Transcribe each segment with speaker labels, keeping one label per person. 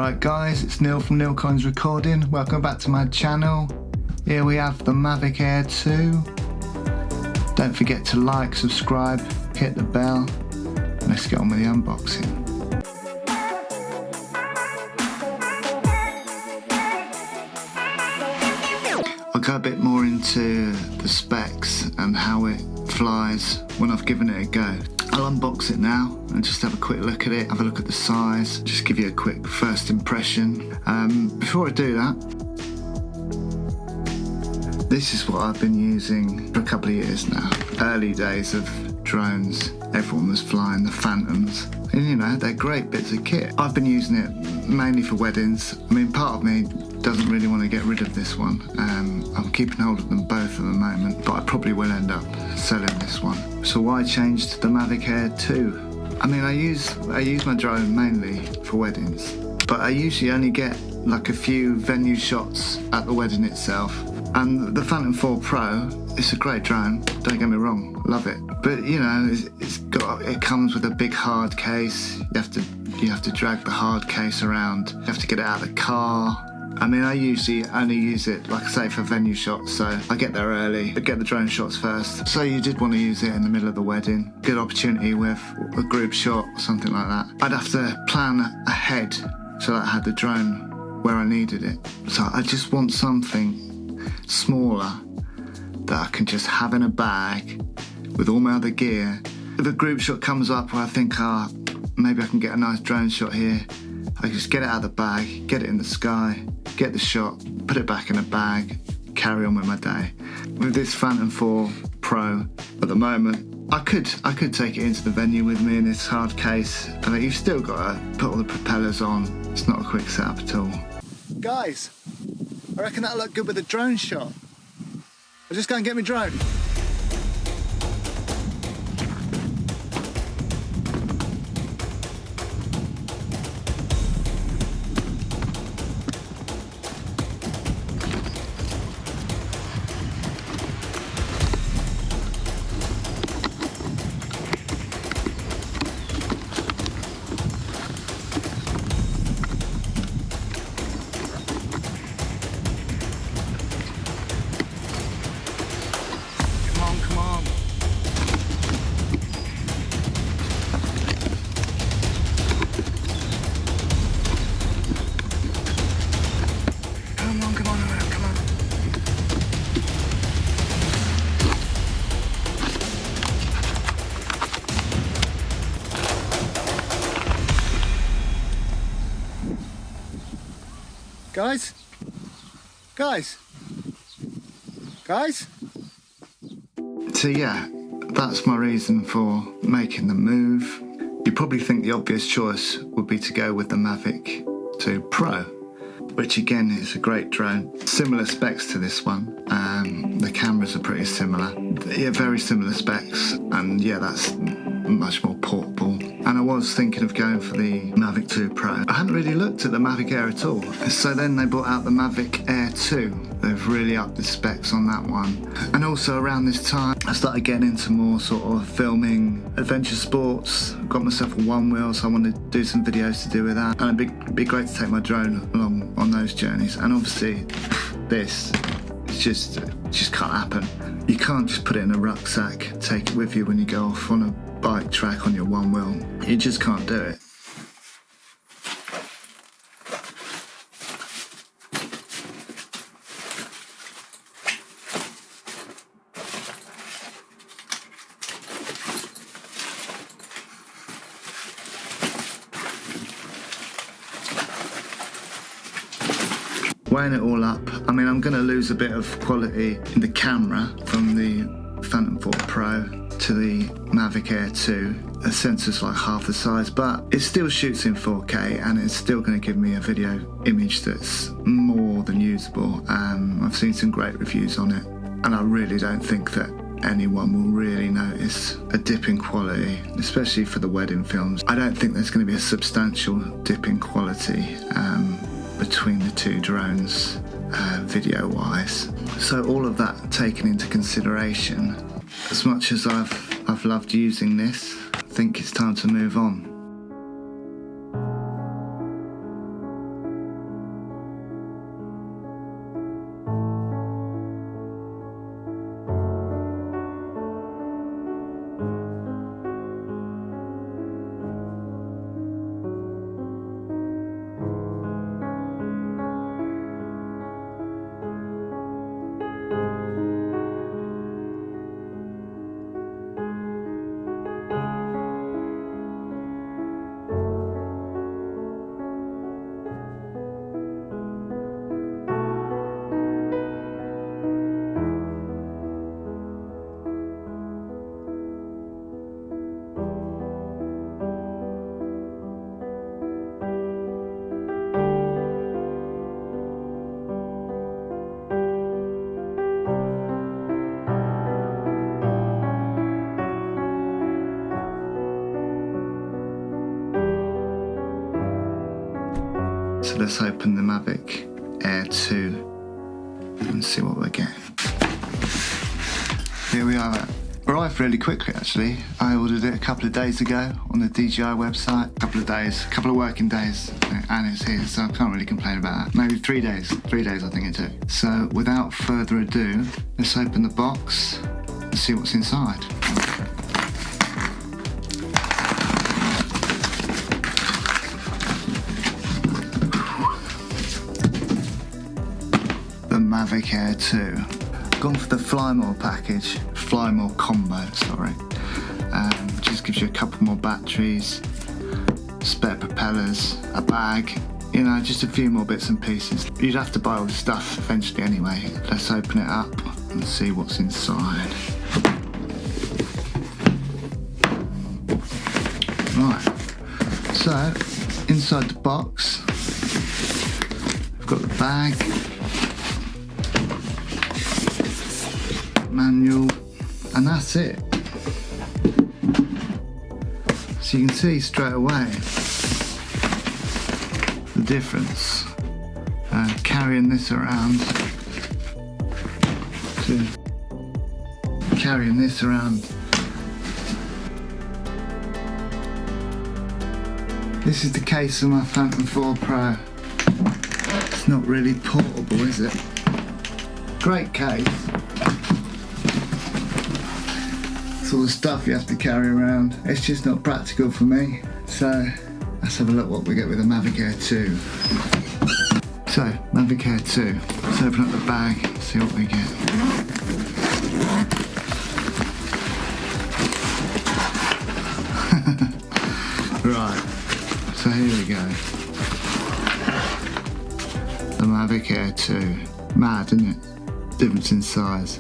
Speaker 1: Alright guys, it's Neil from Neil Collins Recording. Welcome back to my channel. Here we have the Mavic Air 2. Don't forget to like, subscribe, hit the bell. Let's get on with the unboxing. I'll go a bit more into the specs and how it flies when I've given it a go. I'll unbox it now and just have a quick look at it, have a look at the size, just give you a quick first impression. Before I do that, this is what I've been using for a couple of years now. Early days of drones, everyone was flying the Phantoms, and you know, they're great bits of kit. I've been using it mainly for weddings. I mean, part of me doesn't really want to get rid of this one. I'm keeping hold of them both at the moment, but I probably will end up selling this one. So why change to the Mavic Air 2? I mean, I use my drone mainly for weddings, but I usually only get like a few venue shots at the wedding itself. And the Phantom 4 Pro, it's a great drone, don't get me wrong, love it. But you know, it comes with a big hard case. You have to drag the hard case around. You have to get it out of the car. I mean, I usually only use it, like I say, for venue shots, so I get there early, I get the drone shots first. So you did want to use it in the middle of the wedding. Good opportunity with a group shot or something like that. I'd have to plan ahead so that I had the drone where I needed it. So I just want something smaller that I can just have in a bag with all my other gear. If a group shot comes up where I think, maybe I can get a nice drone shot here, I can just get it out of the bag, get it in the sky, get the shot, put it back in a bag, carry on with my day. With this Phantom 4 Pro at the moment, I could take it into the venue with me in this hard case, but you've still got to put all the propellers on. It's not a quick setup at all. Guys, I reckon that'll look good with a drone shot. I'll just go and get my drone. Guys? So yeah, that's my reason for making the move. You probably think the obvious choice would be to go with the Mavic 2 Pro, which again is a great drone. Similar specs to this one. The cameras are pretty similar. Yeah, very similar specs, and yeah, that's much more portable. And I was thinking of going for the Mavic 2 Pro. I hadn't really looked at the Mavic Air at all. So then they brought out the Mavic Air 2. They've really upped the specs on that one. And also around this time, I started getting into more sort of filming adventure sports. Got myself a one wheel, so I wanted to do some videos to do with that. And it'd be great to take my drone along on those journeys. And obviously, this just can't happen. You can't just put it in a rucksack, take it with you when you go off on a bike track on your one wheel. You just can't do it. Weighing it all up, I mean, I'm going to lose a bit of quality in the camera from the Phantom 4 Pro to the Mavic Air 2. The sensor's like half the size, but it still shoots in 4K and it's still going to give me a video image that's more than usable. I've seen some great reviews on it, and I really don't think that anyone will really notice a dip in quality, especially for the wedding films. I don't think there's going to be a substantial dip in quality between the two drones video wise. So all of that taken into consideration, as much as I've loved using this, I think it's time to move on. let's open the Mavic Air 2 and see what we're getting. Here we are. Arrived really quickly actually. I ordered it a couple of days ago on the DJI website. A couple of working days, and it's here, so I can't really complain about that. Maybe 3 days. 3 days I think it took. So without further ado, let's open the box and see what's inside. The Mavic Air 2. Gone for the Fly More package. Fly More combo, sorry. Just gives you a couple more batteries, spare propellers, a bag, you know, just a few more bits and pieces. You'd have to buy all the stuff eventually anyway. Let's open it up and see what's inside. Right, so inside the box, we've got the bag, manual, and that's it. So you can see straight away the difference. Carrying this around This is the case of my Phantom 4 Pro. It's not really portable, is it? Great case. All the stuff you have to carry around. It's just not practical for me. So let's have a look what we get with the Mavic Air 2. So Mavic Air 2. Let's open up the bag, see what we get. Right, so here we go. The Mavic Air 2. Mad, isn't it? Difference in size.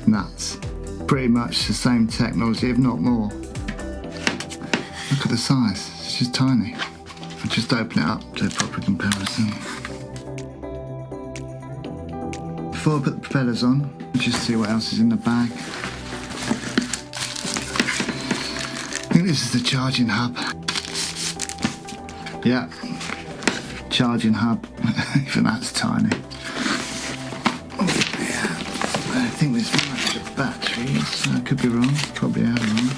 Speaker 1: Nuts. Pretty much the same technology, if not more. Look at the size, it's just tiny. I'll just open it up to a proper comparison. Before I put the propellers on, let's just see what else is in the bag. I think this is the charging hub. Yeah, charging hub, even that's tiny. I think this might be the batteries. I could be wrong, probably am wrong.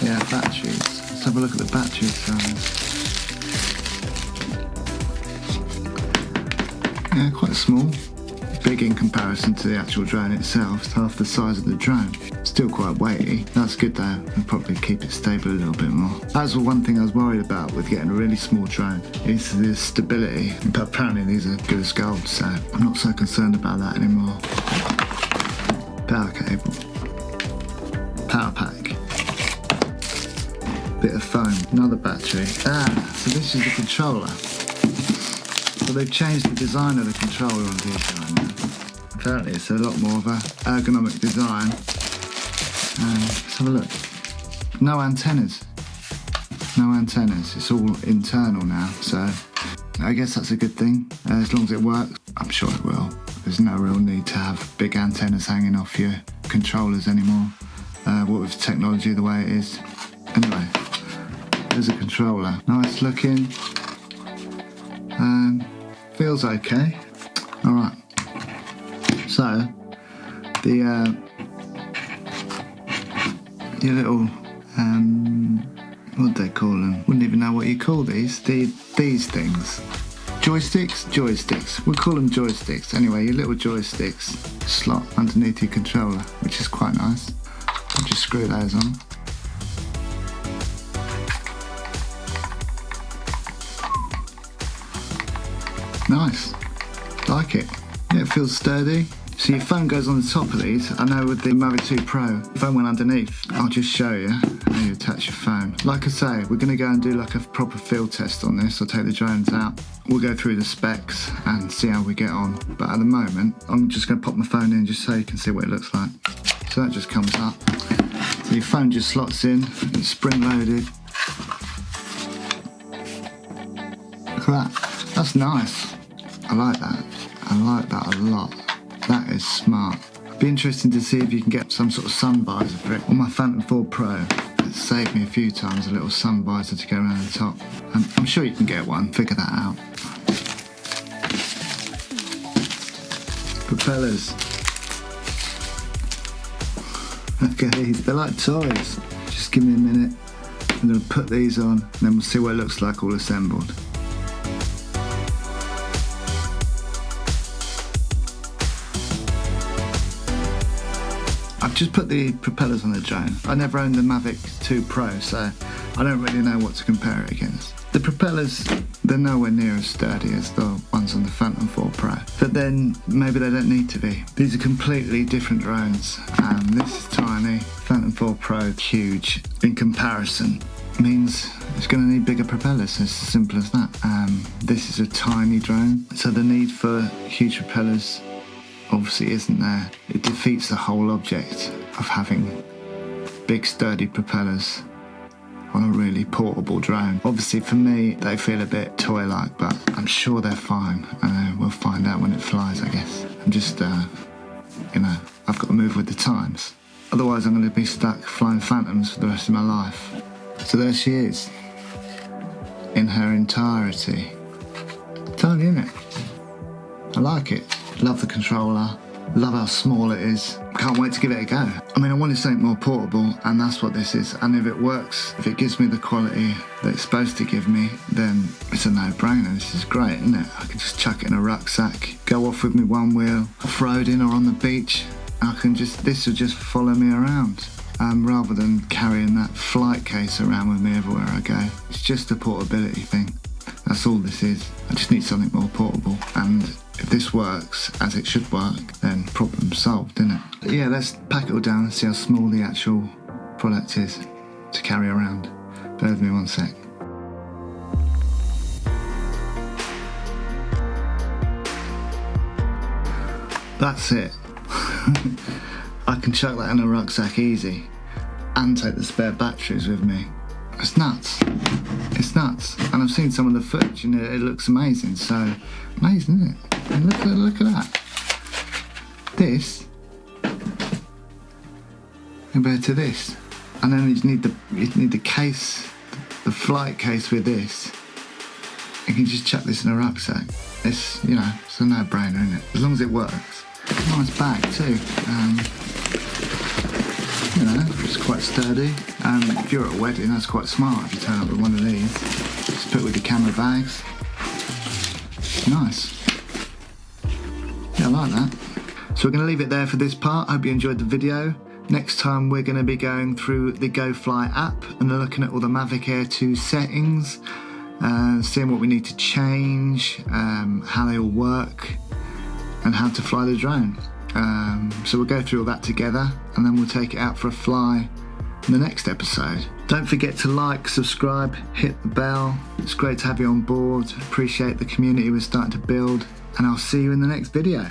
Speaker 1: Yeah, batteries. Let's have a look at the battery size. Yeah, quite small. Big in comparison to the actual drone itself. It's half the size of the drone. Still quite weighty. That's good though. I'll probably keep it stable a little bit more. That's the one thing I was worried about with getting a really small drone, is the stability. But apparently these are good as gold, so I'm not so concerned about that anymore. Power cable, power pack, bit of foam, another battery. So this is the controller. So they've changed the design of the controller on DJI now. Apparently it's a lot more of a ergonomic design. Let's have a look. No antennas. No antennas. It's all internal now, so I guess that's a good thing. As long as it works, I'm sure it will. There's no real need to have big antennas hanging off your controllers anymore. What with technology the way it is. Anyway, there's a controller. Nice looking. Feels okay. Alright. So, your little, what do they call them? Wouldn't even know what you call these. These things. Joysticks? We'll call them joysticks. Anyway, your little joysticks slot underneath your controller, which is quite nice. I'll just screw those on. Nice. Like it. Yeah, it feels sturdy. So your phone goes on the top of these. I know with the Mavic 2 Pro, the phone went underneath. I'll just show you how you attach your phone. Like I say, we're going to go and do like a proper field test on this. I'll take the drones out. We'll go through the specs and see how we get on. But at the moment, I'm just going to pop my phone in just so you can see what it looks like. So that just comes up. So your phone just slots in. It's spring loaded. Look at that. That's nice. I like that. I like that a lot. That is smart. Be interesting to see if you can get some sort of sun visor for it. On my Phantom 4 Pro, it saved me a few times a little sun visor to go around the top. I'm sure you can get one, figure that out. propellers. Look at these, they're like toys. Just give me a minute. I'm going to put these on and then we'll see what it looks like all assembled. I've just put the propellers on the drone. I never owned the Mavic 2 Pro, so I don't really know what to compare it against. The propellers, they're nowhere near as sturdy as the ones on the Phantom 4 Pro, but then maybe they don't need to be. These are completely different drones, and this is tiny. Phantom 4 Pro, huge. In comparison, means it's going to need bigger propellers, it's as simple as that. This is a tiny drone, so the need for huge propellers obviously isn't there. It defeats the whole object of having big sturdy propellers on a really portable drone. Obviously for me they feel a bit toy-like, but I'm sure they're fine. We'll find out when it flies, I guess. I'm just, you know, I've got to move with the times. Otherwise I'm going to be stuck flying Phantoms for the rest of my life. So there she is, in her entirety. Tiny, isn't it? I like it. Love the controller, love how small it is. Can't wait to give it a go. I mean, I wanted something more portable, and that's what this is. And if it works, if it gives me the quality that it's supposed to give me, then it's a no-brainer. This is great, isn't it? I can just chuck it in a rucksack, go off with me one wheel, off-roading or on the beach. This will just follow me around. Rather than carrying that flight case around with me everywhere I go. It's just a portability thing. That's all this is. I just need something more portable, and if this works as it should work, then problem solved, isn't it? But yeah, let's pack it all down and see how small the actual product is to carry around. Bear with me one sec. That's it. I can chuck that in a rucksack easy and take the spare batteries with me. It's nuts. It's nuts. And I've seen some of the footage and it looks amazing. So, amazing, isn't it? And look at that. This compared to this. And then you need the case, the flight case with this. You can just chuck this in a rucksack. It's, you know, it's a no-brainer, isn't it? As long as it works. Nice bag too. You know, it's quite sturdy. If you're at a wedding, that's quite smart if you turn up with one of these. Just put it with your camera bags. Nice. Yeah, I like that. So we're going to leave it there for this part. I hope you enjoyed the video. Next time we're going to be going through the GoFly app and looking at all the Mavic Air 2 settings, seeing what we need to change, how they all work, and how to fly the drone. So we'll go through all that together and then we'll take it out for a fly in the next episode. Don't forget to like, subscribe, hit the bell. It's great to have you on board. Appreciate the community we're starting to build, and I'll see you in the next video.